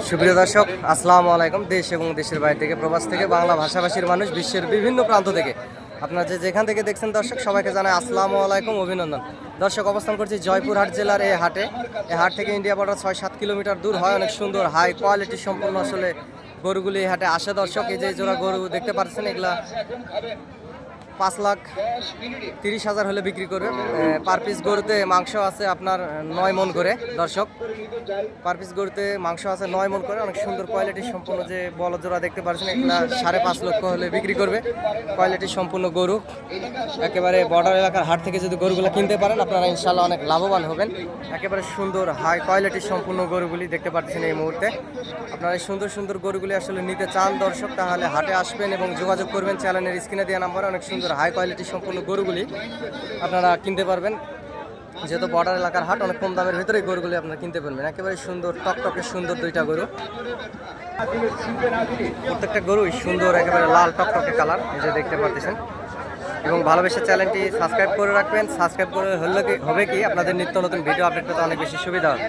সুপ্রিয় দর্শক, আসসালামু আলাইকুম। দেশ এবং দেশের বাইরে থেকে, প্রবাস থেকে, বাংলা ভাষাভাষীর মানুষ, বিশ্বের বিভিন্ন প্রান্ত থেকে আপনারা যেখান থেকে দেখছেন দর্শক, সবাইকে জানাই আসসালামু আলাইকুম, অভিনন্দন। দর্শক, অবস্থান করছি জয়পুরহাট জেলার এই হাটে। এই হাট থেকে ইন্ডিয়া বর্ডার 6-7 কিলোমিটার দূর হয়। অনেক সুন্দর হাই কোয়ালিটি সম্পূর্ণ আসলে গরুগুলি এই হাটে আসে দর্শক। এই যে জোড়া গরু দেখতে পাচ্ছেন, এগুলা 5,30,000 হলে বিক্রি করবে। পার পিস গরুতে মাংস আছে আপনার 9 মণ করে দর্শক। পার পিস গরুতে মাংস আছে 9 মণ করে। অনেক সুন্দর কোয়ালিটি সম্পূর্ণ যে বলদ জোড়া দেখতে পাচ্ছেন, এগুলা 5.5 লক্ষ হলে বিক্রি করবে। কোয়ালিটি সম্পূর্ণ গরু, একেবারে বর্ডার এলাকার হাট থেকে যদি গরুগুলো কিনতে পারেন আপনারা ইনশাল্লাহ অনেক লাভবান হবেন। একেবারে সুন্দর হাই কোয়ালিটি সম্পূর্ণ গরুগুলি দেখতে পাচ্ছেন এই মুহূর্তে। আপনারা এই সুন্দর সুন্দর গরুগুলি আসলে নিতে চান দর্শক, তাহলে হাটে আসবেন এবং যোগাযোগ করবেন চ্যানেলের স্ক্রিনে দেওয়া নাম্বারে। অনেক সুন্দর হাই কোয়ালিটি সম্পূর্ণ গরুগুলি আপনারা কিনতে পারবেন। যেহেতু বর্ডার এলাকার হাট, অনেক কম দামের ভিতরে গরুগুলি আপনারা কিনতে পারবেন। একেবারে সুন্দর টকটকে সুন্দর দুইটা গরু, প্রত্যেকটা গরুই সুন্দর, একেবারে লাল টকটকে কালার, এই যে দেখতে পাচ্ছেন। এবং ভালোবেসে চ্যানেলটি সাবস্ক্রাইব করে রাখবেন। সাবস্ক্রাইব করে হবে কি আপনাদের নিত্য নতুন ভিডিও আপডেট পেতে অনেক বেশি সুবিধা হবে।